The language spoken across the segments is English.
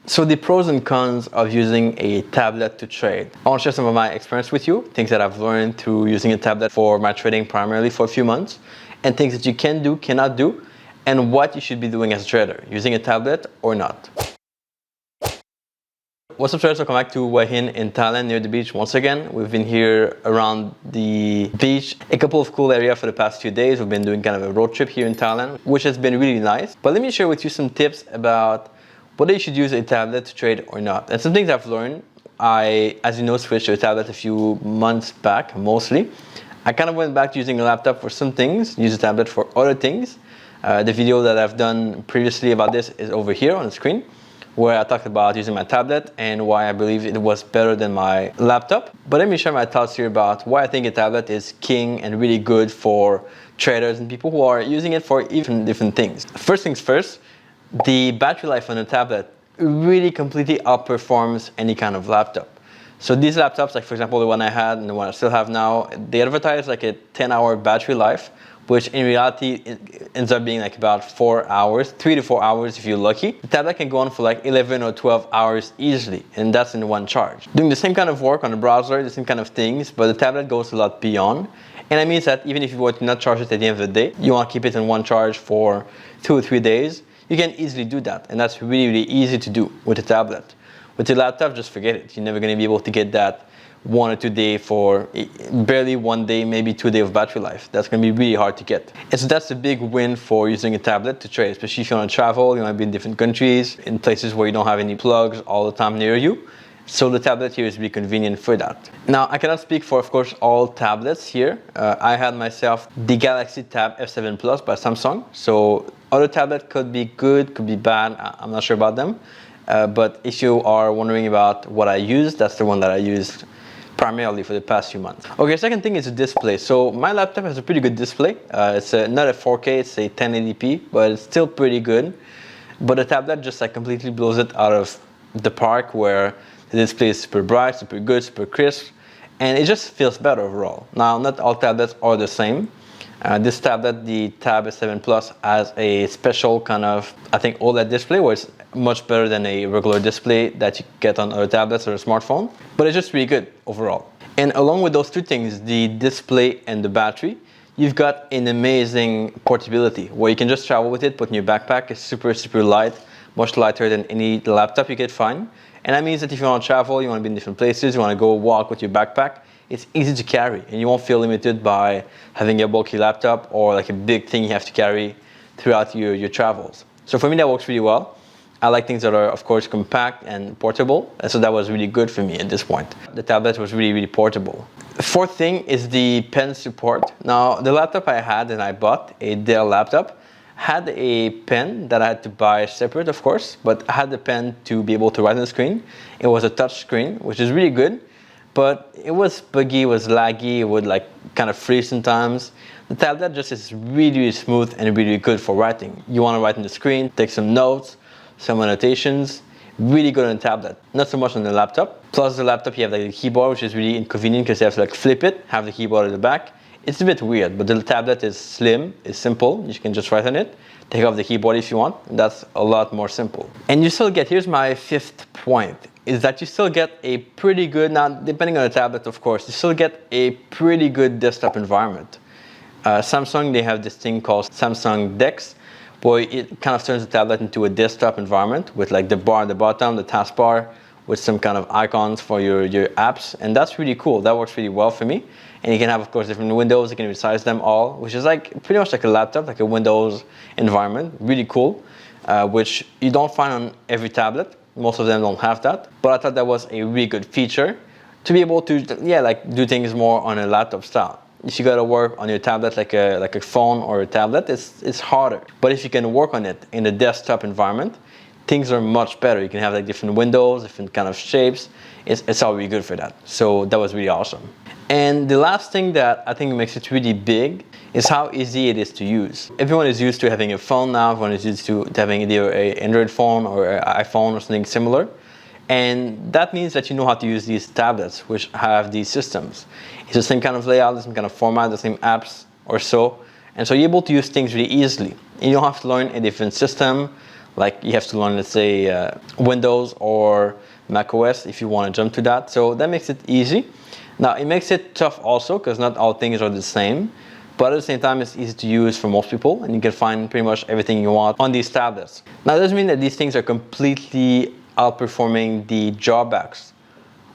So the pros and cons of using a tablet to trade. I want to share some of my experience with you, things that I've learned through using a tablet for my trading primarily for a few months, and things that you can do, cannot do, and what you should be doing as a trader, using a tablet or not. What's up, traders? Welcome back to Wahin in Thailand, near the beach once again. We've been here around the beach, a couple of cool areas for the past few days. We've been doing kind of a road trip here in Thailand, which has been really nice. But let me share with you some tips about whether you should use a tablet to trade or not. And some things I've learned. As you know, switched to a tablet a few months back, mostly. I kind of went back to using a laptop for some things, use a tablet for other things. The video that I've done previously about this is over here on the screen, where I talked about using my tablet and why I believe it was better than my laptop. But let me share my thoughts here about why I think a tablet is king and really good for traders and people who are using it for even different things. First things first, the battery life on a tablet really completely outperforms any kind of laptop. So these laptops, like for example the one I had and the one I still have now, they advertise like a 10-hour battery life, which in reality it ends up being like about 4 hours, 3 to 4 hours if you're lucky. The tablet can go on for like 11 or 12 hours easily, and that's in one charge. Doing the same kind of work on the browser, the same kind of things, but the tablet goes a lot beyond. And that means that even if you want to not charge it at the end of the day, you want to keep it in one charge for 2 or 3 days, you can easily do that. And that's really, really easy to do with a tablet. With a laptop, just forget it. You're never going to be able to get that 1 or 2 day for barely 1 day, maybe 2 days of battery life. That's going to be really hard to get. And so that's a big win for using a tablet to trade, especially if you want to travel, you want to be in different countries, in places where you don't have any plugs all the time near you. So the tablet here is really convenient for that. Now, I cannot speak for, of course, all tablets here. I had myself the Galaxy Tab F7 Plus by Samsung. So other tablet could be good, could be bad. I'm not sure about them. But if you are wondering about what I used, that's the one that I used primarily for the past few months. Okay, second thing is the display. So my laptop has a pretty good display. It's not a 4K, it's a 1080p, but it's still pretty good. But the tablet just like completely blows it out of the park, where the display is super bright, super good, super crisp, and it just feels better overall. Now, not all tablets are the same. This tablet, the Tab S7 Plus, has a special kind of, I think, OLED display, where it's much better than a regular display that you get on other tablets or a smartphone. But it's just really good overall. And along with those two things, the display and the battery, you've got an amazing portability, where you can just travel with it, put in your backpack. It's super, super light, much lighter than any laptop you could find. And that means that if you want to travel, you want to be in different places, you want to go walk with your backpack, it's easy to carry, and you won't feel limited by having a bulky laptop or like a big thing you have to carry throughout your travels. So for me, that works really well. I like things that are, of course, compact and portable, and so that was really good for me at this point. The tablet was really, really portable. The fourth thing is the pen support. Now, the laptop I had and I bought, a Dell laptop, had a pen that I had to buy separate, of course, but I had the pen to be able to write on the screen. It was a touch screen, which is really good, but it was buggy, it was laggy, it would like kind of freeze sometimes. The tablet just is really, really smooth and really good for writing. You want to write on the screen, take some notes, some annotations, really good on the tablet. Not so much on the laptop. Plus the laptop, you have like the keyboard, which is really inconvenient because you have to like flip it, have the keyboard at the back. It's a bit weird, but the tablet is slim, it's simple. You can just write on it, take off the keyboard if you want. That's a lot more simple. And you still get, here's my fifth point, is that you still get a pretty good, now depending on the tablet of course, you still get a pretty good desktop environment. Samsung, they have this thing called Samsung DeX, where it kind of turns the tablet into a desktop environment with like the bar at the bottom, the taskbar, with some kind of icons for your apps, and that's really cool. That works really well for me. And you can have, of course, different windows. You can resize them all, which is like pretty much like a laptop, like a Windows environment. Really cool, which you don't find on every tablet. Most of them don't have that. But I thought that was a really good feature to be able to, yeah, like do things more on a laptop style. If you gotta work on your tablet like a phone or a tablet, it's harder. But if you can work on it in a desktop environment, things are much better. You can have like different windows, different kind of shapes. It's all really good for that. So that was really awesome. And the last thing that I think makes it really big is how easy it is to use. Everyone is used to having a phone now. Everyone is used to having either an Android phone or an iPhone or something similar. And that means that you know how to use these tablets, which have these systems. It's the same kind of layout, the same kind of format, the same apps or so. And so you're able to use things really easily. And you don't have to learn a different system, Like you have to learn, let's say, Windows or Mac OS if you want to jump to that. So that makes it easy. Now it makes it tough also because not all things are the same, but at the same time it's easy to use for most people and you can find pretty much everything you want on these tablets. Now it doesn't mean that these things are completely outperforming the drawbacks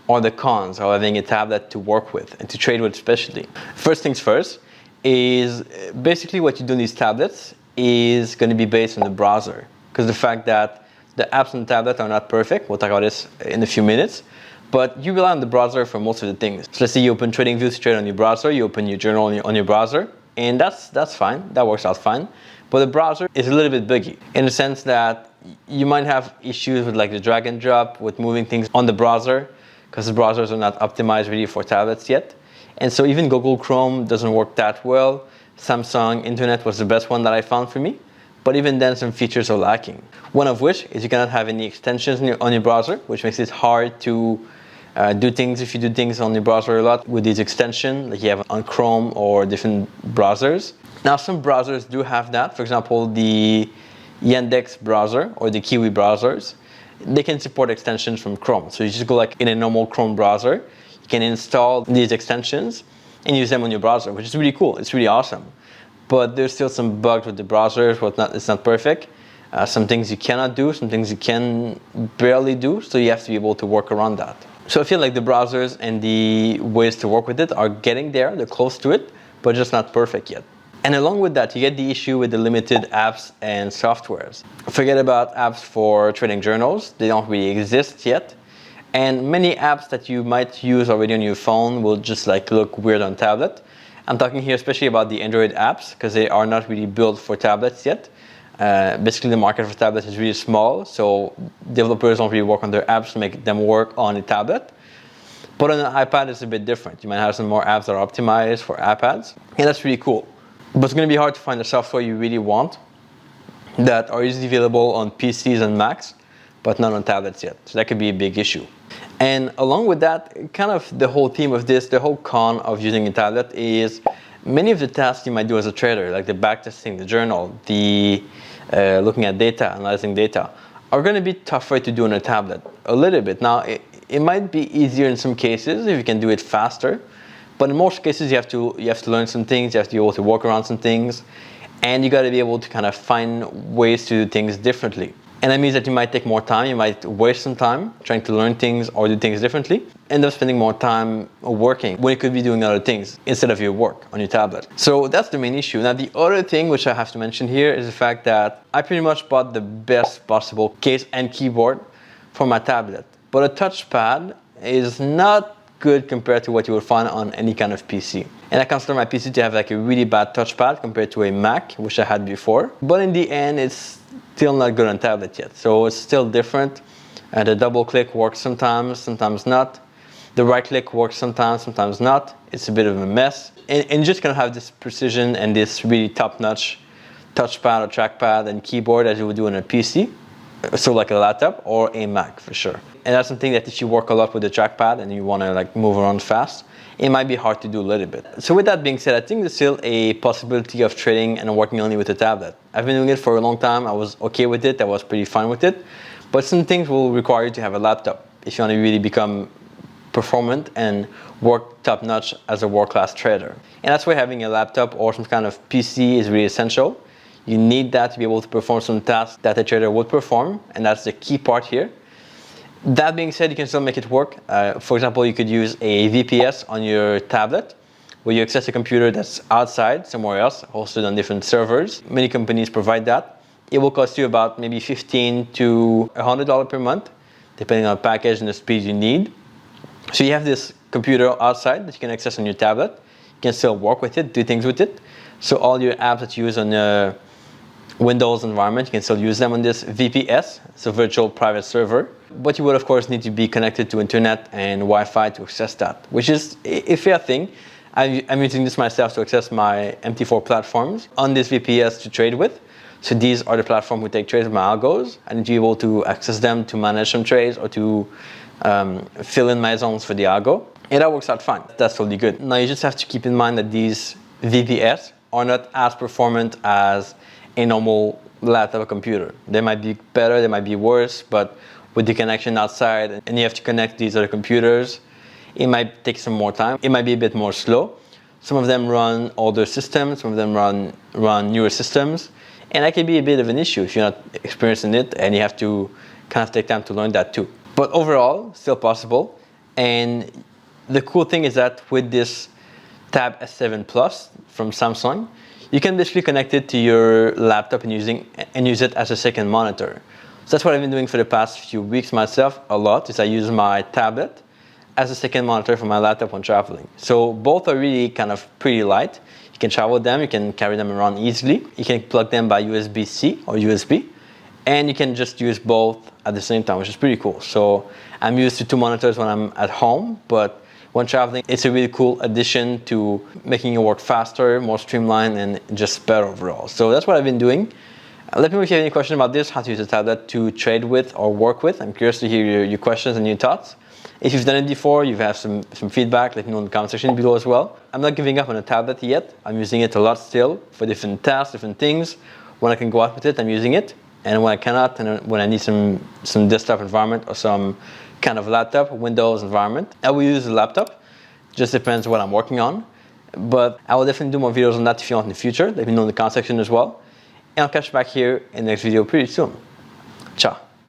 or the cons of having a tablet to work with and to trade with especially. First things first is basically what you do on these tablets is going to be based on the browser, because the fact that the apps on the tablet are not perfect, we'll talk about this in a few minutes, but you rely on the browser for most of the things. So let's say you open TradingView to trade on your browser, you open your journal on your browser, and that's fine, that works out fine. But the browser is a little bit buggy in the sense that you might have issues with like the drag and drop, with moving things on the browser, because the browsers are not optimized really for tablets yet. And so even Google Chrome doesn't work that well. Samsung Internet was the best one that I found for me, but even then some features are lacking. One of which is you cannot have any extensions on your browser, which makes it hard to do things if you do things on your browser a lot with these extensions like you have on Chrome or different browsers. Now some browsers do have that. For example, the Yandex browser or the Kiwi browsers, they can support extensions from Chrome. So you just go like in a normal Chrome browser, you can install these extensions and use them on your browser, which is really cool. It's really awesome. But there's still some bugs with the browsers, it's not perfect. Some things you cannot do, some things you can barely do, so you have to be able to work around that. So I feel like the browsers and the ways to work with it are getting there, they're close to it, but just not perfect yet. And along with that, you get the issue with the limited apps and softwares. Forget about apps for trading journals, they don't really exist yet. And many apps that you might use already on your phone will just like look weird on tablet. I'm talking here especially about the Android apps because they are not really built for tablets yet. Basically the market for tablets is really small, so developers don't really work on their apps to make them work on a tablet. But on an iPad it's a bit different. You might have some more apps that are optimized for iPads, and that's really cool. But it's going to be hard to find the software you really want that are easily available on PCs and Macs, but not on tablets yet. So that could be a big issue. And along with that, kind of the whole theme of this, the whole con of using a tablet is many of the tasks you might do as a trader, like the backtesting, the journal, the looking at data, analyzing data, are going to be tougher to do on a tablet, a little bit. Now, it might be easier in some cases if you can do it faster, but in most cases you have to learn some things, you have to be able to work around some things, and you got to be able to kind of find ways to do things differently. And that means that you might take more time, you might waste some time trying to learn things or do things differently, end up spending more time working when you could be doing other things instead of your work on your tablet. So that's the main issue. Now the other thing which I have to mention here is the fact that I pretty much bought the best possible case and keyboard for my tablet. But a touchpad is not good compared to what you would find on any kind of PC. And I consider my PC to have like a really bad touchpad compared to a Mac, which I had before. But in the end, it's still not good on tablet yet. So it's still different. The double click works sometimes, sometimes not. The right click works sometimes, sometimes not. It's a bit of a mess. And you just kind of have this precision and this really top-notch touchpad or trackpad and keyboard as you would do on a PC. So like a laptop or a Mac for sure. And that's something that if you work a lot with the trackpad and you want to like move around fast, it might be hard to do a little bit. So with that being said, I think there's still a possibility of trading and working only with a tablet. I've been doing it for a long time. I was okay with it. I was pretty fine with it. But some things will require you to have a laptop if you want to really become performant and work top-notch as a world-class trader. And that's why having a laptop or some kind of PC is really essential. You need that to be able to perform some tasks that a trader would perform, and that's the key part here. That being said, you can still make it work. For example, you could use a VPS on your tablet where you access a computer that's outside, somewhere else, hosted on different servers. Many companies provide that. It will cost you about maybe $15 to $100 per month, depending on the package and the speed you need. So you have this computer outside that you can access on your tablet. You can still work with it, do things with it. So all your apps that you use on the Windows environment, you can still use them on this VPS, it's a virtual private server. But you would of course need to be connected to internet and Wi-Fi to access that, which is a fair thing. I'm using this myself to access my MT4 platforms on this VPS to trade with. So these are the platforms we take trades with my algos. I need to be able to access them to manage some trades or to fill in my zones for the algo. And that works out fine. That's totally good. Now you just have to keep in mind that these VPS are not as performant as a normal laptop or computer. They might be better, they might be worse, but with the connection outside and you have to connect these other computers, it might take some more time. It might be a bit more slow. Some of them run older systems, some of them run newer systems, and that can be a bit of an issue if you're not experienced in it and you have to kind of take time to learn that too. But overall, still possible. And the cool thing is that with this Tab S7 Plus from Samsung, you can basically connect it to your laptop and use it as a second monitor. So that's what I've been doing for the past few weeks myself a lot, is I use my tablet as a second monitor for my laptop when traveling. So both are really kind of pretty light. You can travel with them, you can carry them around easily. You can plug them by USB-C or USB, and you can just use both at the same time, which is pretty cool. So I'm used to 2 monitors when I'm at home, but when traveling, it's a really cool addition to making it work faster, more streamlined, and just better overall. So that's what I've been doing. Let me know if you have any questions about this, how to use a tablet to trade with or work with. I'm curious to hear your questions and your thoughts. If you've done it before, you have some feedback, let me know in the comment section below as well. I'm not giving up on a tablet yet. I'm using it a lot still for different tasks, different things. When I can go out with it, I'm using it. And when I cannot, and when I need some desktop environment or some kind of laptop, Windows environment, I will use the laptop. Just depends what I'm working on. But I will definitely do more videos on that if you want in the future. Let me know in the comment section as well. And I'll catch you back here in the next video pretty soon. Ciao.